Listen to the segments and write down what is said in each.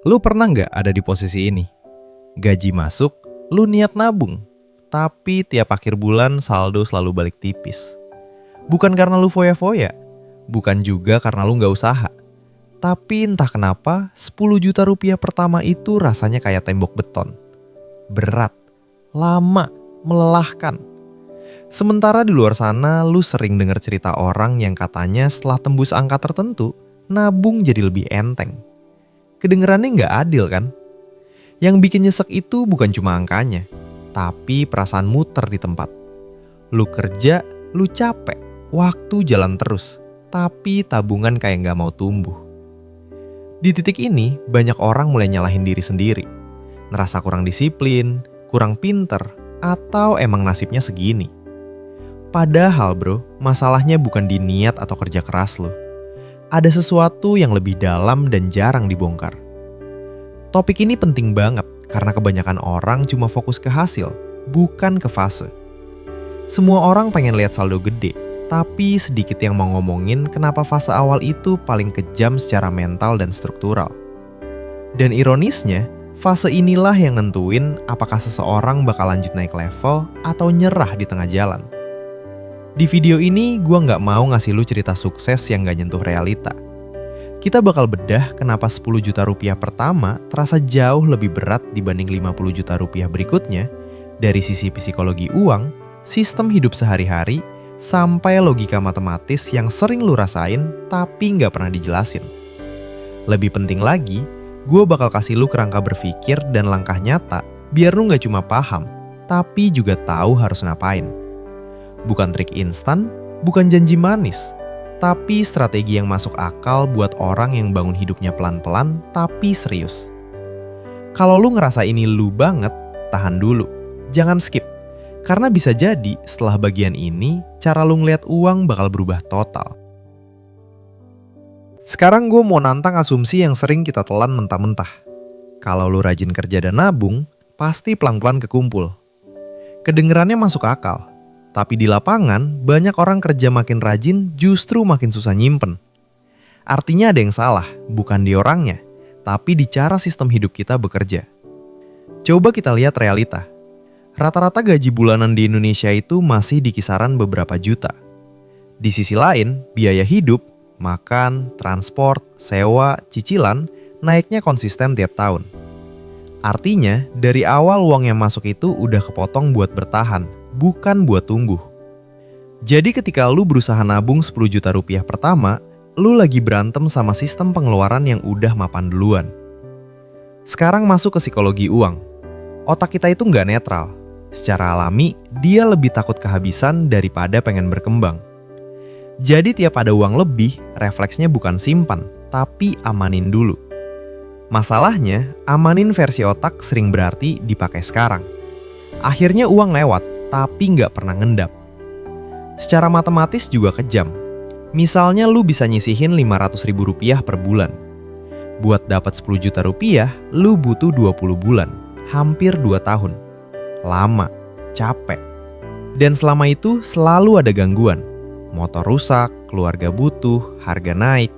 Lu pernah nggak ada di posisi ini? Gaji masuk, lu niat nabung, tapi tiap akhir bulan saldo selalu balik tipis. Bukan karena lu foya-foya, bukan juga karena lu nggak usaha. Tapi entah kenapa 10 juta rupiah pertama itu rasanya kayak tembok beton. Berat, lama, melelahkan. Sementara di luar sana lu sering dengar cerita orang yang katanya setelah tembus angka tertentu, nabung jadi lebih enteng. Kedengerannya nggak adil kan? Yang bikin nyesek itu bukan cuma angkanya, tapi perasaan muter di tempat. Lu kerja, lu capek, waktu jalan terus, tapi tabungan kayak nggak mau tumbuh. Di titik ini, banyak orang mulai nyalahin diri sendiri. Ngerasa kurang disiplin, kurang pinter, atau emang nasibnya segini. Padahal bro, masalahnya bukan di niat atau kerja keras lo. Ada sesuatu yang lebih dalam dan jarang dibongkar. Topik ini penting banget karena kebanyakan orang cuma fokus ke hasil, bukan ke fase. Semua orang pengen lihat saldo gede, tapi sedikit yang mau ngomongin kenapa fase awal itu paling kejam secara mental dan struktural. Dan ironisnya, fase inilah yang nentuin apakah seseorang bakal lanjut naik level atau nyerah di tengah jalan. Di video ini, gue nggak mau ngasih lu cerita sukses yang nggak nyentuh realita. Kita bakal bedah kenapa 10 juta rupiah pertama terasa jauh lebih berat dibanding 50 juta rupiah berikutnya, dari sisi psikologi uang, sistem hidup sehari-hari, sampai logika matematis yang sering lu rasain tapi nggak pernah dijelasin. Lebih penting lagi, gue bakal kasih lu kerangka berpikir dan langkah nyata biar lu nggak cuma paham, tapi juga tahu harus ngapain. Bukan trik instan, bukan janji manis, tapi strategi yang masuk akal buat orang yang bangun hidupnya pelan-pelan tapi serius. Kalau lu ngerasa ini lu banget, tahan dulu. Jangan skip. Karena bisa jadi setelah bagian ini, cara lu ngeliat uang bakal berubah total. Sekarang gue mau nantang asumsi yang sering kita telan mentah-mentah. Kalau lu rajin kerja dan nabung, pasti pelan-pelan kekumpul. Kedengerannya masuk akal. Tapi di lapangan, banyak orang kerja makin rajin justru makin susah nyimpen. Artinya ada yang salah, bukan di orangnya, tapi di cara sistem hidup kita bekerja. Coba kita lihat realita. Rata-rata gaji bulanan di Indonesia itu masih di kisaran beberapa juta. Di sisi lain, biaya hidup, makan, transport, sewa, cicilan, naiknya konsisten tiap tahun. Artinya, dari awal uang yang masuk itu udah kepotong buat bertahan, bukan buat tumbuh. Jadi ketika lu berusaha nabung 10 juta rupiah pertama, lu lagi berantem sama sistem pengeluaran yang udah mapan duluan. Sekarang masuk ke psikologi uang. Otak kita itu nggak netral. Secara alami, dia lebih takut kehabisan daripada pengen berkembang. Jadi tiap ada uang lebih, refleksnya bukan simpan, tapi amanin dulu. Masalahnya, amanin versi otak sering berarti dipakai sekarang. Akhirnya uang lewat, tapi nggak pernah ngendap. Secara matematis juga kejam. Misalnya lu bisa nyisihin 500 ribu rupiah per bulan. Buat dapat 10 juta rupiah, lu butuh 20 bulan, hampir 2 tahun. Lama, capek. Dan selama itu selalu ada gangguan. Motor rusak, keluarga butuh, harga naik.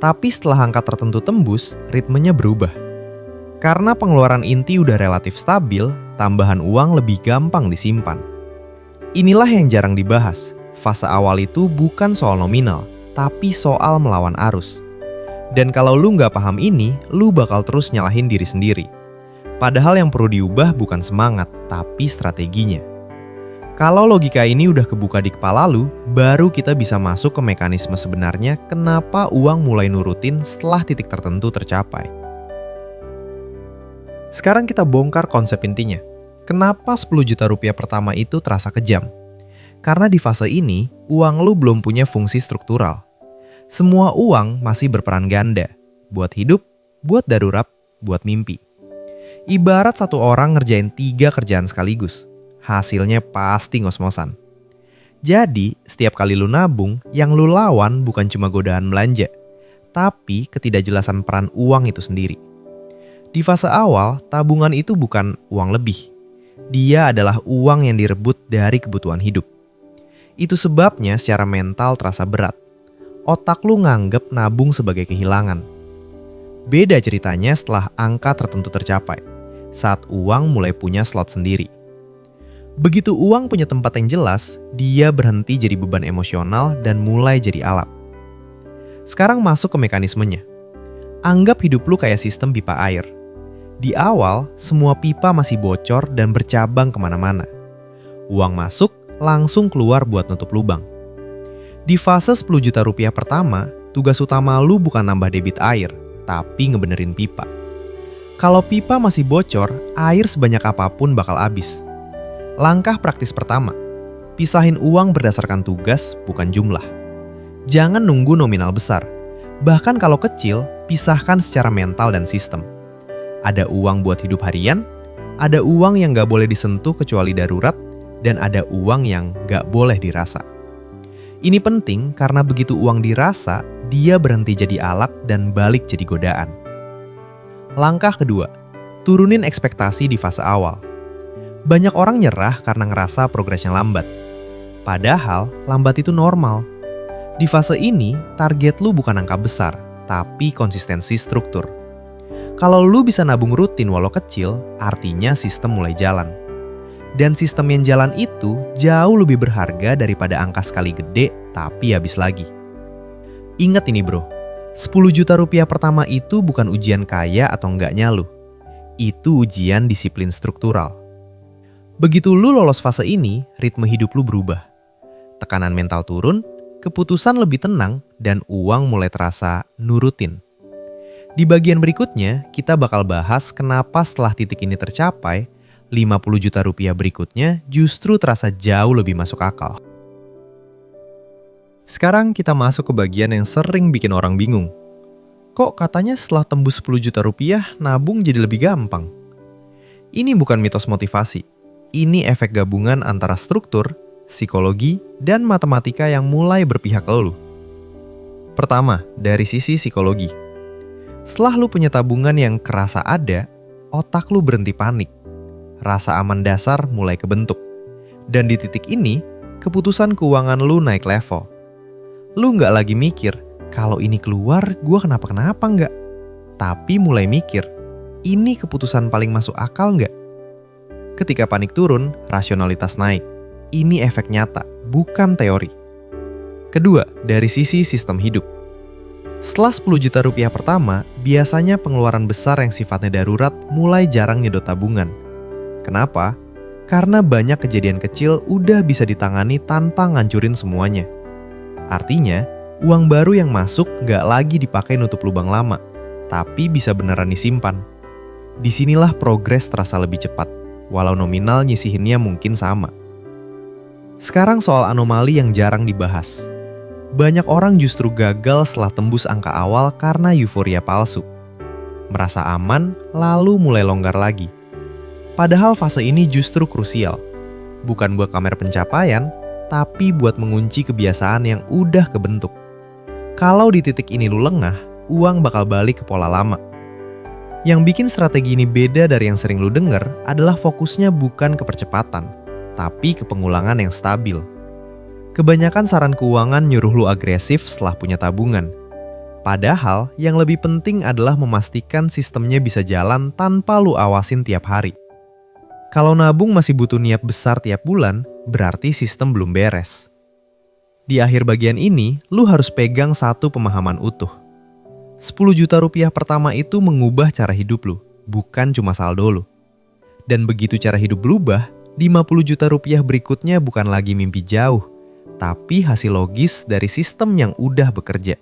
Tapi setelah angka tertentu tembus, ritmenya berubah. Karena pengeluaran inti udah relatif stabil, tambahan uang lebih gampang disimpan. Inilah yang jarang dibahas. Fase awal itu bukan soal nominal, tapi soal melawan arus. Dan kalau lu nggak paham ini, lu bakal terus nyalahin diri sendiri. Padahal yang perlu diubah bukan semangat, tapi strateginya. Kalau logika ini udah kebuka di kepala lu, baru kita bisa masuk ke mekanisme sebenarnya kenapa uang mulai nurutin setelah titik tertentu tercapai. Sekarang kita bongkar konsep intinya. Kenapa 10 juta rupiah pertama itu terasa kejam? Karena di fase ini, uang lu belum punya fungsi struktural. Semua uang masih berperan ganda. Buat hidup, buat darurat, buat mimpi. Ibarat satu orang ngerjain 3 kerjaan sekaligus. Hasilnya pasti ngos-ngosan. Jadi, setiap kali lu nabung, yang lu lawan bukan cuma godaan belanja, tapi ketidakjelasan peran uang itu sendiri. Di fase awal, tabungan itu bukan uang lebih. Dia adalah uang yang direbut dari kebutuhan hidup. Itu sebabnya secara mental terasa berat. Otak lu nganggep nabung sebagai kehilangan. Beda ceritanya setelah angka tertentu tercapai, saat uang mulai punya slot sendiri. Begitu uang punya tempat yang jelas, dia berhenti jadi beban emosional dan mulai jadi alat. Sekarang masuk ke mekanismenya. Anggap hidup lu kayak sistem pipa air. Di awal, semua pipa masih bocor dan bercabang kemana-mana. Uang masuk, langsung keluar buat nutup lubang. Di fase 10 juta rupiah pertama, tugas utama lu bukan nambah debit air, tapi ngebenerin pipa. Kalau pipa masih bocor, air sebanyak apapun bakal habis. Langkah praktis pertama, pisahin uang berdasarkan tugas, bukan jumlah. Jangan nunggu nominal besar. Bahkan kalau kecil, pisahkan secara mental dan sistem. Ada uang buat hidup harian, ada uang yang gak boleh disentuh kecuali darurat, dan ada uang yang gak boleh dirasa. Ini penting karena begitu uang dirasa, dia berhenti jadi alat dan balik jadi godaan. Langkah kedua, turunin ekspektasi di fase awal. Banyak orang nyerah karena ngerasa progresnya lambat. Padahal, lambat itu normal. Di fase ini, target lu bukan angka besar, tapi konsistensi struktur. Kalau lu bisa nabung rutin walau kecil, artinya sistem mulai jalan. Dan sistem yang jalan itu jauh lebih berharga daripada angka sekali gede tapi habis lagi. Ingat ini bro, 10 juta rupiah pertama itu bukan ujian kaya atau enggaknya lu. Itu ujian disiplin struktural. Begitu lu lolos fase ini, ritme hidup lu berubah. Tekanan mental turun, keputusan lebih tenang, dan uang mulai terasa nurutin. Di bagian berikutnya, kita bakal bahas kenapa setelah titik ini tercapai, 50 juta rupiah berikutnya justru terasa jauh lebih masuk akal. Sekarang kita masuk ke bagian yang sering bikin orang bingung. Kok katanya setelah tembus 10 juta rupiah, nabung jadi lebih gampang? Ini bukan mitos motivasi. Ini efek gabungan antara struktur, psikologi, dan matematika yang mulai berpihak ke lu. Pertama, dari sisi psikologi. Setelah lu punya tabungan yang kerasa ada, otak lu berhenti panik. Rasa aman dasar mulai kebentuk. Dan di titik ini, keputusan keuangan lu naik level. Lu nggak lagi mikir, kalau ini keluar, gue kenapa-kenapa nggak? Tapi mulai mikir, ini keputusan paling masuk akal nggak? Ketika panik turun, rasionalitas naik. Ini efek nyata, bukan teori. Kedua, dari sisi sistem hidup. Setelah 10 juta rupiah pertama, biasanya pengeluaran besar yang sifatnya darurat mulai jarang nyedot tabungan. Kenapa? Karena banyak kejadian kecil udah bisa ditangani tanpa ngancurin semuanya. Artinya, uang baru yang masuk gak lagi dipakai nutup lubang lama, tapi bisa beneran disimpan. Disinilah progres terasa lebih cepat, walau nominal nyisihinnya mungkin sama. Sekarang soal anomali yang jarang dibahas. Banyak orang justru gagal setelah tembus angka awal karena euforia palsu. Merasa aman, lalu mulai longgar lagi. Padahal fase ini justru krusial. Bukan buat pamer pencapaian, tapi buat mengunci kebiasaan yang udah kebentuk. Kalau di titik ini lu lengah, uang bakal balik ke pola lama. Yang bikin strategi ini beda dari yang sering lu denger adalah fokusnya bukan ke percepatan, tapi ke pengulangan yang stabil. Kebanyakan saran keuangan nyuruh lu agresif setelah punya tabungan. Padahal yang lebih penting adalah memastikan sistemnya bisa jalan tanpa lu awasin tiap hari. Kalau nabung masih butuh niat besar tiap bulan, berarti sistem belum beres. Di akhir bagian ini, lu harus pegang satu pemahaman utuh. 10 juta rupiah pertama itu mengubah cara hidup lu, bukan cuma saldo lu. Dan begitu cara hidup berubah, 50 juta rupiah berikutnya bukan lagi mimpi jauh, tapi hasil logis dari sistem yang udah bekerja.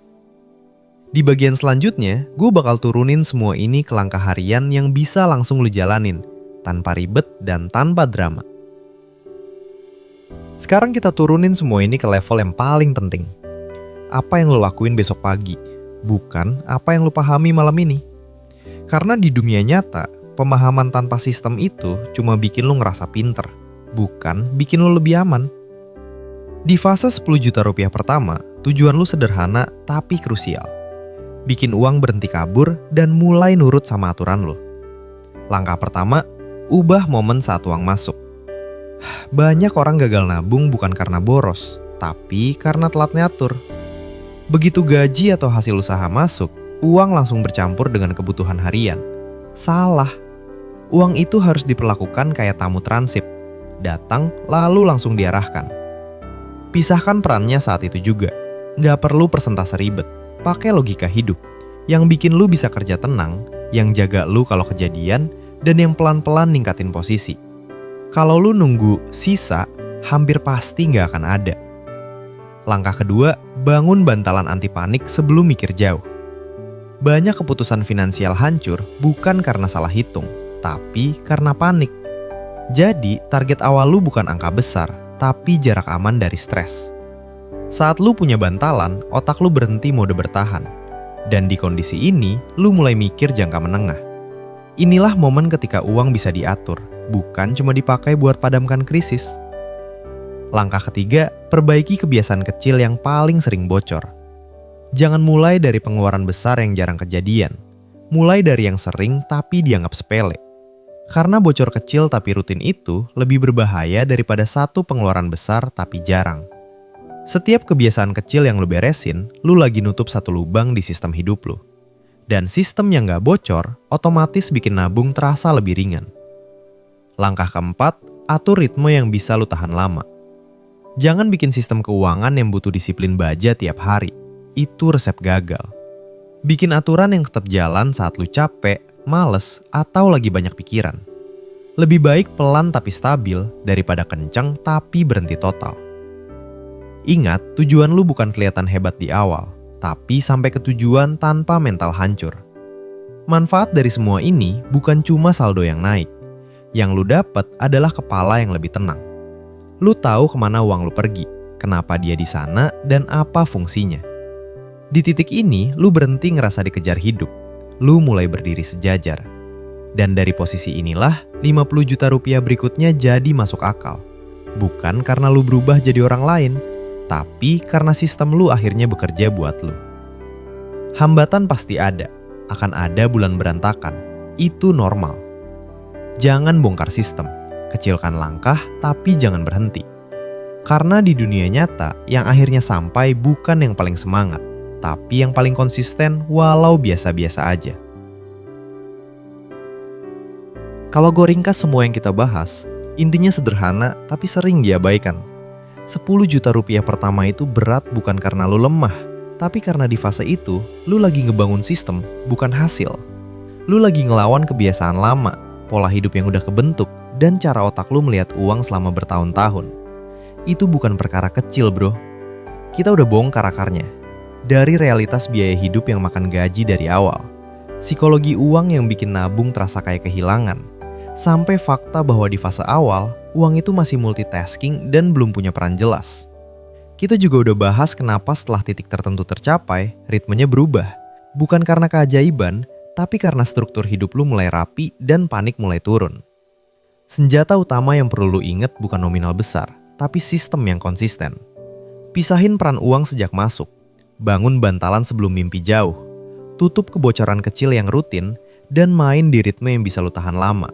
Di bagian selanjutnya, gue bakal turunin semua ini ke langkah harian yang bisa langsung lu jalanin, tanpa ribet dan tanpa drama. Sekarang kita turunin semua ini ke level yang paling penting. Apa yang lu lakuin besok pagi, bukan apa yang lu pahami malam ini. Karena di dunia nyata, pemahaman tanpa sistem itu cuma bikin lu ngerasa pinter, bukan bikin lu lebih aman. Di fase 10 juta rupiah pertama, tujuan lu sederhana tapi krusial. Bikin uang berhenti kabur dan mulai nurut sama aturan lu. Langkah pertama, ubah momen saat uang masuk. Banyak orang gagal nabung bukan karena boros, tapi karena telat ngatur. Begitu gaji atau hasil usaha masuk, uang langsung bercampur dengan kebutuhan harian. Salah. Uang itu harus diperlakukan kayak tamu transit. Datang, lalu langsung diarahkan. Pisahkan perannya saat itu juga. Nggak perlu persentase ribet. Pakai logika hidup. Yang bikin lu bisa kerja tenang, yang jaga lu kalau kejadian, dan yang pelan-pelan ningkatin posisi. Kalau lu nunggu sisa, hampir pasti nggak akan ada. Langkah kedua, bangun bantalan anti panik sebelum mikir jauh. Banyak keputusan finansial hancur bukan karena salah hitung, tapi karena panik. Jadi, target awal lu bukan angka besar, tapi jarak aman dari stres. Saat lu punya bantalan, otak lu berhenti mode bertahan. Dan di kondisi ini, lu mulai mikir jangka menengah. Inilah momen ketika uang bisa diatur, bukan cuma dipakai buat padamkan krisis. Langkah ketiga, perbaiki kebiasaan kecil yang paling sering bocor. Jangan mulai dari pengeluaran besar yang jarang kejadian. Mulai dari yang sering tapi dianggap sepele. Karena bocor kecil tapi rutin itu lebih berbahaya daripada satu pengeluaran besar tapi jarang. Setiap kebiasaan kecil yang lu beresin, lu lagi nutup satu lubang di sistem hidup lu. Dan sistem yang gak bocor, otomatis bikin nabung terasa lebih ringan. Langkah keempat, atur ritme yang bisa lu tahan lama. Jangan bikin sistem keuangan yang butuh disiplin baja tiap hari. Itu resep gagal. Bikin aturan yang tetap jalan saat lu capek, males, atau lagi banyak pikiran. Lebih baik pelan tapi stabil daripada kencang tapi berhenti total. Ingat, tujuan lu bukan kelihatan hebat di awal, tapi sampai ke tujuan tanpa mental hancur. Manfaat dari semua ini bukan cuma saldo yang naik. Yang lu dapat adalah kepala yang lebih tenang. Lu tahu kemana uang lu pergi, kenapa dia di sana, dan apa fungsinya. Di titik ini, lu berhenti ngerasa dikejar hidup. Lu mulai berdiri sejajar. Dan dari posisi inilah, 50 juta rupiah berikutnya jadi masuk akal. Bukan karena lu berubah jadi orang lain, tapi karena sistem lu akhirnya bekerja buat lu. Hambatan pasti ada, akan ada bulan berantakan. Itu normal. Jangan bongkar sistem. Kecilkan langkah, tapi jangan berhenti. Karena di dunia nyata, yang akhirnya sampai bukan yang paling semangat, tapi yang paling konsisten walau biasa-biasa aja. Kalau gue ringkas semua yang kita bahas, intinya sederhana tapi sering diabaikan. 10 juta rupiah pertama itu berat bukan karena lu lemah, tapi karena di fase itu, lu lagi ngebangun sistem, bukan hasil. Lu lagi ngelawan kebiasaan lama, pola hidup yang udah kebentuk, dan cara otak lu melihat uang selama bertahun-tahun. Itu bukan perkara kecil, bro. Kita udah bongkar akarnya. Dari realitas biaya hidup yang makan gaji dari awal, psikologi uang yang bikin nabung terasa kayak kehilangan, sampai fakta bahwa di fase awal, uang itu masih multitasking dan belum punya peran jelas. Kita juga udah bahas kenapa setelah titik tertentu tercapai, ritmenya berubah. Bukan karena keajaiban, tapi karena struktur hidup lu mulai rapi dan panik mulai turun. Senjata utama yang perlu lu inget bukan nominal besar, tapi sistem yang konsisten. Pisahin peran uang sejak masuk. Bangun bantalan sebelum mimpi jauh. Tutup kebocoran kecil yang rutin, dan main di ritme yang bisa lu tahan lama.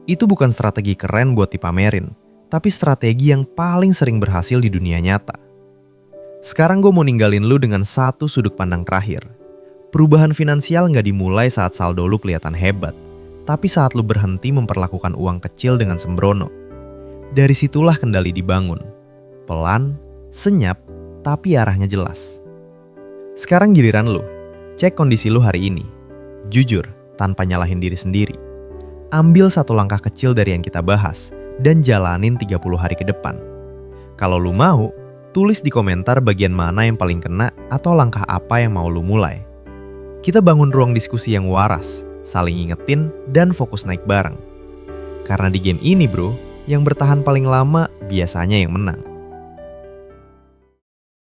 Itu bukan strategi keren buat dipamerin, tapi strategi yang paling sering berhasil di dunia nyata. Sekarang gue mau ninggalin lu dengan satu sudut pandang terakhir. Perubahan finansial nggak dimulai saat saldo lu kelihatan hebat, tapi saat lu berhenti memperlakukan uang kecil dengan sembrono. Dari situlah kendali dibangun. Pelan, senyap, tapi arahnya jelas. Sekarang giliran lu. Cek kondisi lu hari ini. Jujur, tanpa nyalahin diri sendiri. Ambil satu langkah kecil dari yang kita bahas, dan jalanin 30 hari ke depan. Kalau lu mau, tulis di komentar bagian mana yang paling kena atau langkah apa yang mau lu mulai. Kita bangun ruang diskusi yang waras, saling ingetin, dan fokus naik bareng. Karena di game ini bro, yang bertahan paling lama biasanya yang menang.